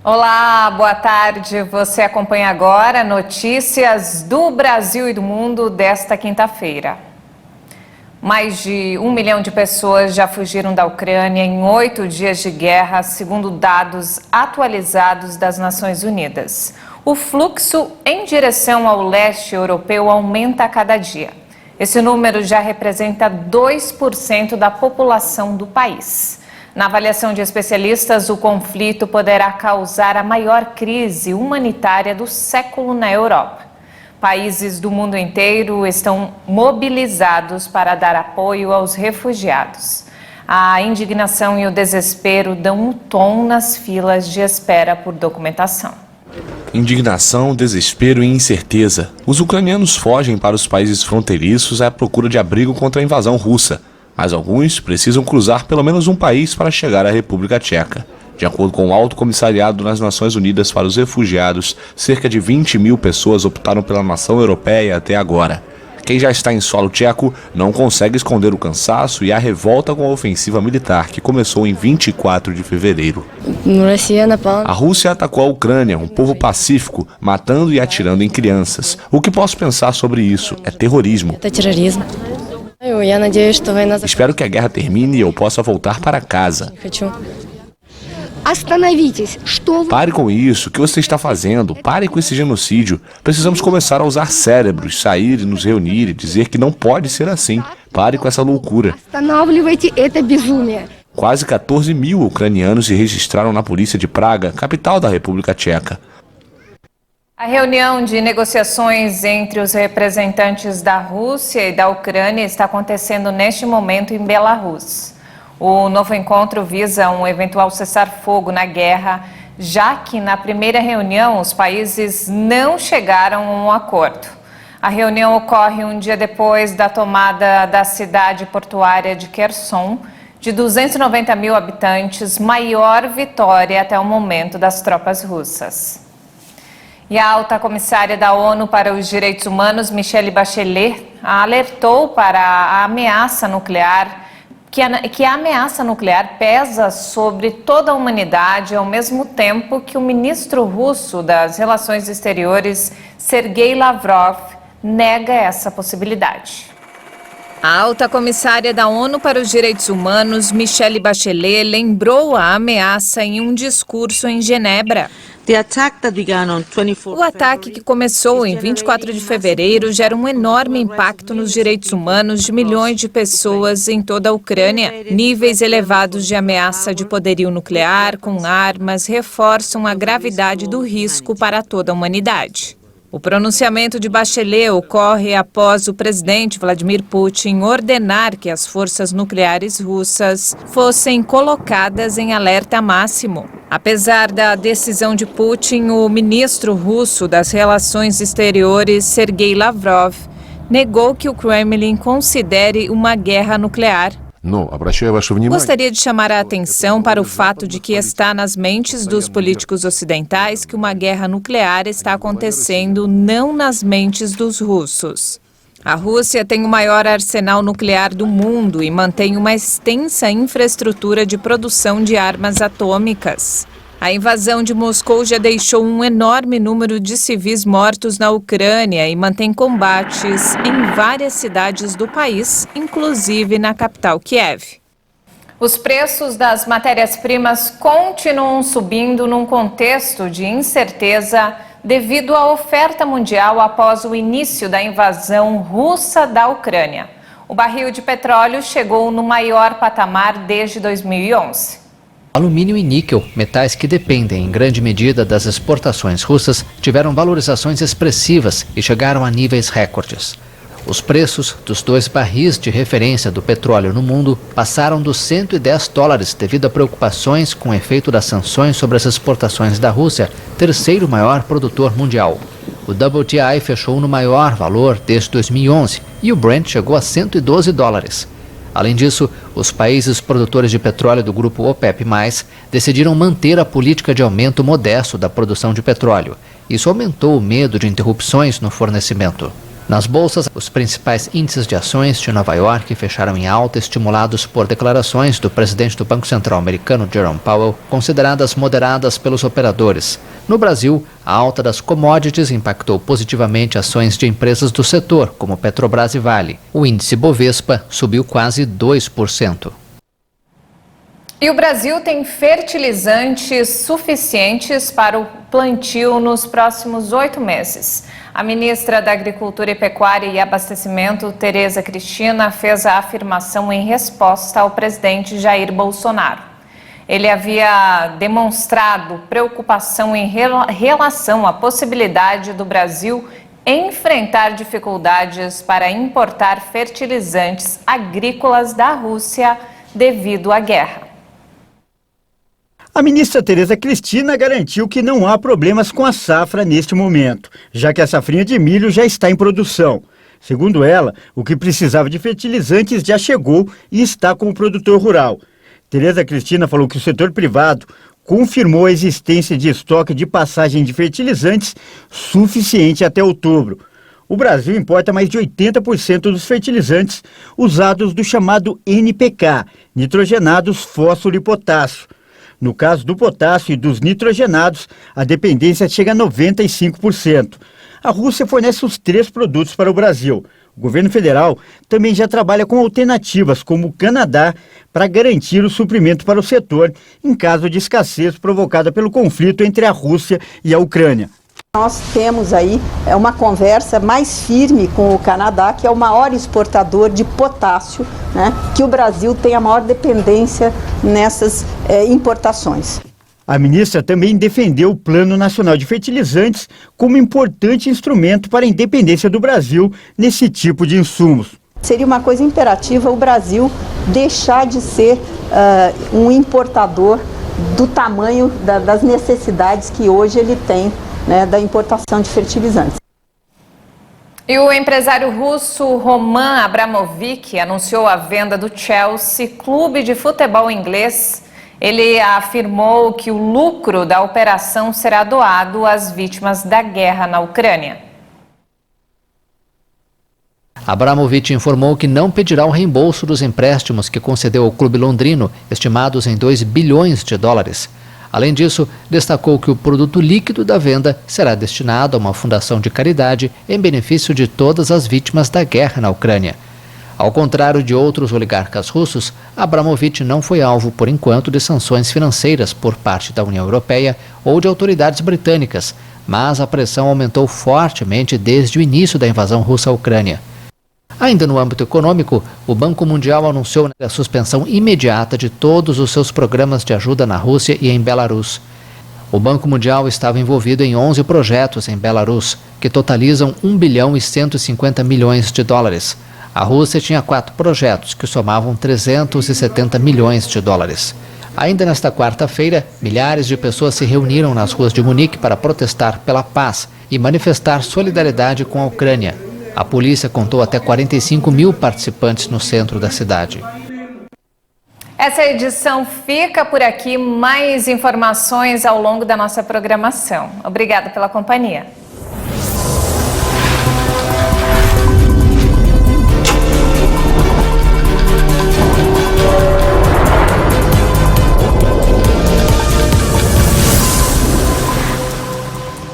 Olá, boa tarde. Você acompanha agora notícias do Brasil e do mundo desta quinta-feira. Mais de 1 milhão de pessoas já fugiram da Ucrânia em 8 dias de guerra, segundo dados atualizados das Nações Unidas. O fluxo em direção ao leste europeu aumenta a cada dia. Esse número já representa 2% da população do país. Na avaliação de especialistas, o conflito poderá causar a maior crise humanitária do século na Europa. Países do mundo inteiro estão mobilizados para dar apoio aos refugiados. A indignação e o desespero dão um tom nas filas de espera por documentação. Indignação, desespero e incerteza. Os ucranianos fogem para os países fronteiriços à procura de abrigo contra a invasão russa. Mas alguns precisam cruzar pelo menos um país para chegar à República Tcheca. De acordo com o Alto Comissariado das Nações Unidas para os Refugiados, cerca de 20 mil pessoas optaram pela nação europeia até agora. Quem já está em solo tcheco não consegue esconder o cansaço e a revolta com a ofensiva militar que começou em 24 de fevereiro. A Rússia atacou a Ucrânia, um povo pacífico, matando e atirando em crianças. O que posso pensar sobre isso? É terrorismo. Espero que a guerra termine e eu possa voltar para casa. Pare com isso, o que você está fazendo? Pare com esse genocídio. Precisamos começar a usar cérebros, sair e nos reunir e dizer que não pode ser assim. Pare com essa loucura. Quase 14 mil ucranianos se registraram na polícia de Praga, capital da República Tcheca. A reunião de negociações entre os representantes da Rússia e da Ucrânia está acontecendo neste momento em Belarus. O novo encontro visa um eventual cessar-fogo na guerra, já que na primeira reunião os países não chegaram a um acordo. A reunião ocorre um dia depois da tomada da cidade portuária de Kherson, de 290 mil habitantes, maior vitória até o momento das tropas russas. E a alta comissária da ONU para os Direitos Humanos, Michelle Bachelet, alertou para a ameaça nuclear, que a ameaça nuclear pesa sobre toda a humanidade, ao mesmo tempo que o ministro russo das Relações Exteriores, Sergei Lavrov, nega essa possibilidade. A alta comissária da ONU para os Direitos Humanos, Michelle Bachelet, lembrou a ameaça em um discurso em Genebra. O ataque que começou em 24 de fevereiro gera um enorme impacto nos direitos humanos de milhões de pessoas em toda a Ucrânia. Níveis elevados de ameaça de poderio nuclear com armas reforçam a gravidade do risco para toda a humanidade. O pronunciamento de Bachelet ocorre após o presidente Vladimir Putin ordenar que as forças nucleares russas fossem colocadas em alerta máximo. Apesar da decisão de Putin, o ministro russo das Relações Exteriores, Sergei Lavrov, negou que o Kremlin considere uma guerra nuclear. Gostaria de chamar a atenção para o fato de que está nas mentes dos políticos ocidentais que uma guerra nuclear está acontecendo, não nas mentes dos russos. A Rússia tem o maior arsenal nuclear do mundo e mantém uma extensa infraestrutura de produção de armas atômicas. A invasão de Moscou já deixou um enorme número de civis mortos na Ucrânia e mantém combates em várias cidades do país, inclusive na capital Kiev. Os preços das matérias-primas continuam subindo num contexto de incerteza devido à oferta mundial após o início da invasão russa da Ucrânia. O barril de petróleo chegou no maior patamar desde 2011. Alumínio e níquel, metais que dependem em grande medida das exportações russas, tiveram valorizações expressivas e chegaram a níveis recordes. Os preços dos 2 barris de referência do petróleo no mundo passaram dos $110 devido a preocupações com o efeito das sanções sobre as exportações da Rússia, terceiro maior produtor mundial. O WTI fechou no maior valor desde 2011 e o Brent chegou a $112. Além disso, os países produtores de petróleo do grupo OPEP+, decidiram manter a política de aumento modesto da produção de petróleo. Isso aumentou o medo de interrupções no fornecimento. Nas bolsas, os principais índices de ações de Nova York fecharam em alta, estimulados por declarações do presidente do Banco Central americano, Jerome Powell, consideradas moderadas pelos operadores. No Brasil, a alta das commodities impactou positivamente ações de empresas do setor, como Petrobras e Vale. O índice Bovespa subiu quase 2%. E o Brasil tem fertilizantes suficientes para o plantio nos próximos 8 meses. A ministra da Agricultura e Pecuária e Abastecimento, Tereza Cristina, fez a afirmação em resposta ao presidente Jair Bolsonaro. Ele havia demonstrado preocupação em relação à possibilidade do Brasil enfrentar dificuldades para importar fertilizantes agrícolas da Rússia devido à guerra. A ministra Tereza Cristina garantiu que não há problemas com a safra neste momento, já que a safrinha de milho já está em produção. Segundo ela, o que precisava de fertilizantes já chegou e está com o produtor rural. Tereza Cristina falou que o setor privado confirmou a existência de estoque de passagem de fertilizantes suficiente até outubro. O Brasil importa mais de 80% dos fertilizantes usados do chamado NPK, nitrogenados, fósforo e potássio. No caso do potássio e dos nitrogenados, a dependência chega a 95%. A Rússia fornece os 3 produtos para o Brasil. O governo federal também já trabalha com alternativas, como o Canadá, para garantir o suprimento para o setor em caso de escassez provocada pelo conflito entre a Rússia e a Ucrânia. Nós temos aí uma conversa mais firme com o Canadá, que é o maior exportador de potássio, né, que o Brasil tem a maior dependência nessas importações. A ministra também defendeu o Plano Nacional de Fertilizantes como importante instrumento para a independência do Brasil nesse tipo de insumos. Seria uma coisa imperativa o Brasil deixar de ser um importador do tamanho das necessidades que hoje ele tem, né, da importação de fertilizantes. E o empresário russo Roman Abramovich anunciou a venda do Chelsea, clube de futebol inglês. Ele afirmou que o lucro da operação será doado às vítimas da guerra na Ucrânia. Abramovich informou que não pedirá o reembolso dos empréstimos que concedeu ao clube londrino, estimados em 2 bilhões de dólares. Além disso, destacou que o produto líquido da venda será destinado a uma fundação de caridade em benefício de todas as vítimas da guerra na Ucrânia. Ao contrário de outros oligarcas russos, Abramovich não foi alvo, por enquanto, de sanções financeiras por parte da União Europeia ou de autoridades britânicas, mas a pressão aumentou fortemente desde o início da invasão russa à Ucrânia. Ainda no âmbito econômico, o Banco Mundial anunciou a suspensão imediata de todos os seus programas de ajuda na Rússia e em Belarus. O Banco Mundial estava envolvido em 11 projetos em Belarus, que totalizam 1 bilhão e 150 milhões de dólares. A Rússia tinha 4 projetos, que somavam 370 milhões de dólares. Ainda nesta quarta-feira, milhares de pessoas se reuniram nas ruas de Munique para protestar pela paz e manifestar solidariedade com a Ucrânia. A polícia contou até 45 mil participantes no centro da cidade. Essa edição fica por aqui. Mais informações ao longo da nossa programação. Obrigada pela companhia.